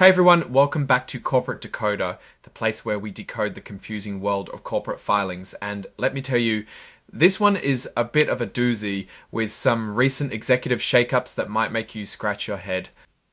Hey everyone, welcome back to Corporate Decoder, the place where we decode the confusing world of corporate filings. And let me tell you, this one is a bit of a doozy with some recent executive shakeups that might make you scratch your head.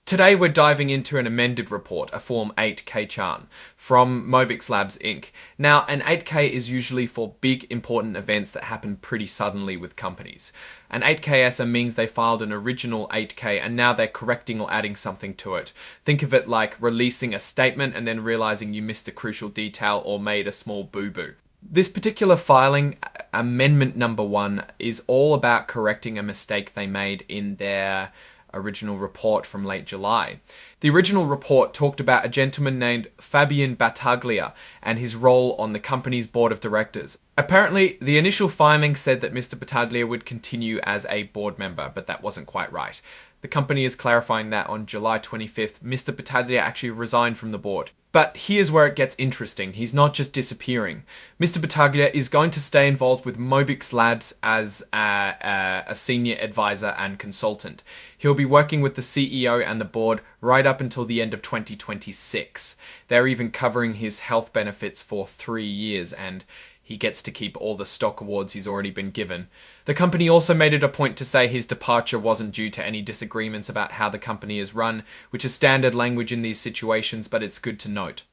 Today we're diving into an amended report, a Form 8K chart, from Mobix Labs Inc. Now, an 8K is usually for big important events that happen pretty suddenly with companies. An 8KSA means they filed an original 8K and now they're correcting or adding something to it. Think of it like releasing a statement and then realizing you missed a crucial detail or made a small boo-boo. This particular filing, amendment number 1, is all about correcting a mistake they made in their original report from late July. The original report talked about a gentleman named Fabian Battaglia and his role on the company's board of directors. Apparently, the initial filing said that Mr. Battaglia would continue as a board member, but that wasn't quite right. The company is clarifying that on July 25th, Mr. Battaglia actually resigned from the board. But here's where it gets interesting. He's not just disappearing. Mr. Battaglia is going to stay involved with Mobix Labs as a senior advisor and consultant. He'll be working with the CEO and the board right up until the end of 2026. They're even covering his health benefits for 3 years, and he gets to keep all the stock awards he's already been given. The company also made it a point to say his departure wasn't due to any disagreements about how the company is run, which is standard language in these situations, but it's good to note.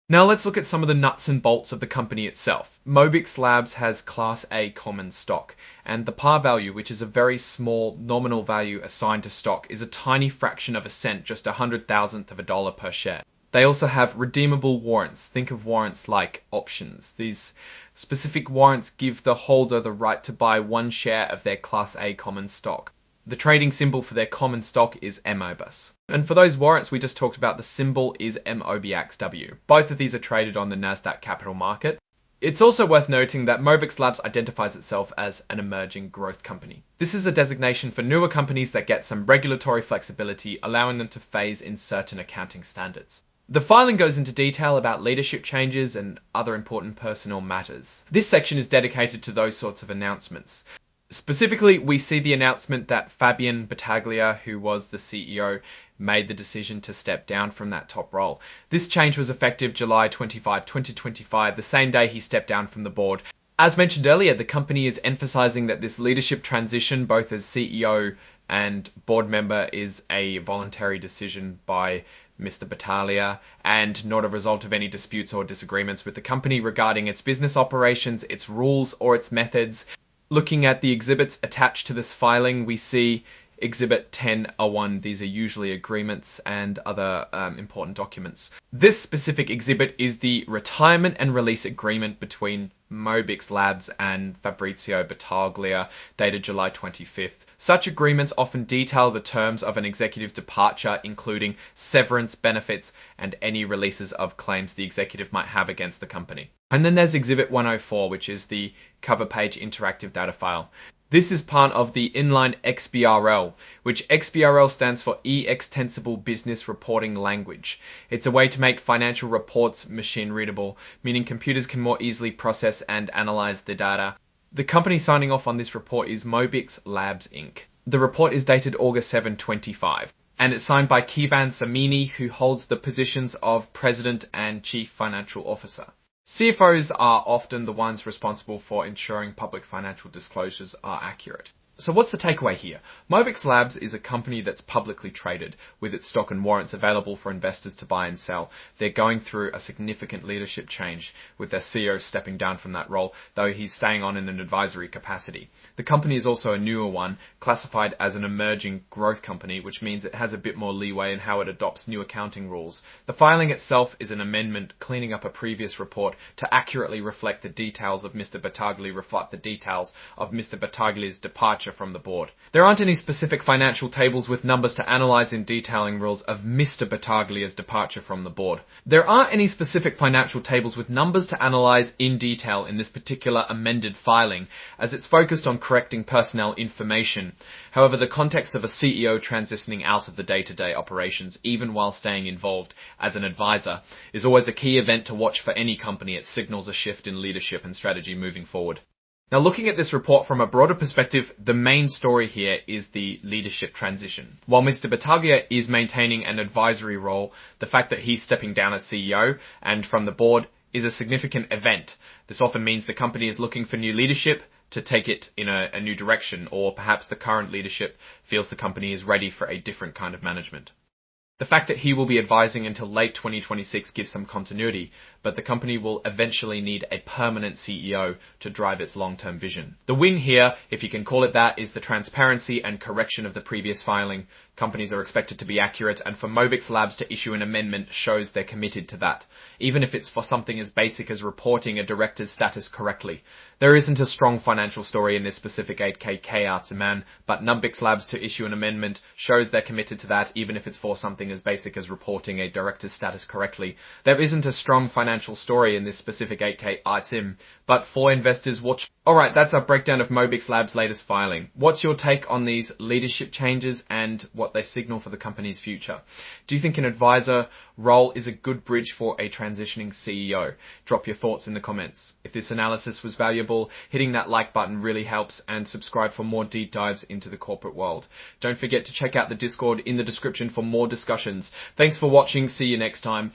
Now let's look at some of the nuts and bolts of the company itself. Mobix Labs has Class A common stock, and the par value, which is a very small nominal value assigned to stock, is a tiny fraction of a cent, just 100,000th of a dollar per share. They also have redeemable warrants. Think of warrants like options. These specific warrants give the holder the right to buy 1 share of their Class A common stock. The trading symbol for their common stock is Mobix. And for those warrants we just talked about, the symbol is MOBXW. Both of these are traded on the Nasdaq Capital Market. It's also worth noting that Mobix Labs identifies itself as an emerging growth company. This is a designation for newer companies that get some regulatory flexibility, allowing them to phase in certain accounting standards. The filing goes into detail about leadership changes and other important personnel matters. This section is dedicated to those sorts of announcements. Specifically, we see the announcement that Fabian Battaglia, who was the CEO, made the decision to step down from that top role. This change was effective July 25, 2025, the same day he stepped down from the board. As mentioned earlier, the company is emphasizing that this leadership transition, both as CEO and board member, is a voluntary decision by Mr. Battaglia and not a result of any disputes or disagreements with the company regarding its business operations, its rules, or its methods. Looking at the exhibits attached to this filing, we see Exhibit 1001. These are usually agreements and other important documents. This specific exhibit is the retirement and release agreement between Mobix Labs and Fabrizio Battaglia, dated July 25th. Such agreements often detail the terms of an executive's departure, including severance benefits and any releases of claims the executive might have against the company. And then there's Exhibit 104, which is the cover page interactive data file. This is part of the inline XBRL, which XBRL stands for E-Extensible Business Reporting Language. It's a way to make financial reports machine readable, meaning computers can more easily process and analyze the data. The company signing off on this report is Mobix Labs Inc. The report is dated August 7, 2025, and it's signed by Kivan Samini, who holds the positions of President and Chief Financial Officer. CFOs are often the ones responsible for ensuring public financial disclosures are accurate. So what's the takeaway here? Mobix Labs is a company that's publicly traded, with its stock and warrants available for investors to buy and sell. They're going through a significant leadership change, with their CEO stepping down from that role, though he's staying on in an advisory capacity. The company is also a newer one, classified as an emerging growth company, which means it has a bit more leeway in how it adopts new accounting rules. The filing itself is an amendment cleaning up a previous report to accurately reflect the details of Mr. Battaglia's departure from the board. There aren't any specific financial tables with numbers to analyze in detailing rules of Mr. Battaglia's departure from the board. There aren't any specific financial tables with numbers to analyze in detail in this particular amended filing, as it's focused on correcting personnel information. However, the context of a CEO transitioning out of the day-to-day operations, even while staying involved as an advisor, is always a key event to watch for any company. It signals a shift in leadership and strategy moving forward. Now, looking at this report from a broader perspective, the main story here is the leadership transition. While Mr. Battaglia is maintaining an advisory role, the fact that he's stepping down as CEO and from the board is a significant event. This often means the company is looking for new leadership to take it in a new direction, or perhaps the current leadership feels the company is ready for a different kind of management. The fact that he will be advising until late 2026 gives some continuity, but the company will eventually need a permanent CEO to drive its long-term vision. The win here, if you can call it that, is the transparency and correction of the previous filing. Companies are expected to be accurate, and for Mobix Labs to issue an amendment shows they're committed to that, even if it's for something as basic as reporting a director's status correctly. There isn't a strong financial story in this specific 8K K-Arts man, but Mobix Labs to issue an amendment shows they're committed to that, even if it's for something as basic as reporting a director's status correctly. There isn't a strong financial story in this specific 8K item, but for investors watch. Alright, that's our breakdown of Mobix Labs' latest filing. What's your take on these leadership changes and what they signal for the company's future? Do you think an advisor role is a good bridge for a transitioning CEO? Drop your thoughts in the comments. If this analysis was valuable, hitting that like button really helps, and subscribe for more deep dives into the corporate world. Don't forget to check out the Discord in the description for more discussions. Thanks for watching. See you next time.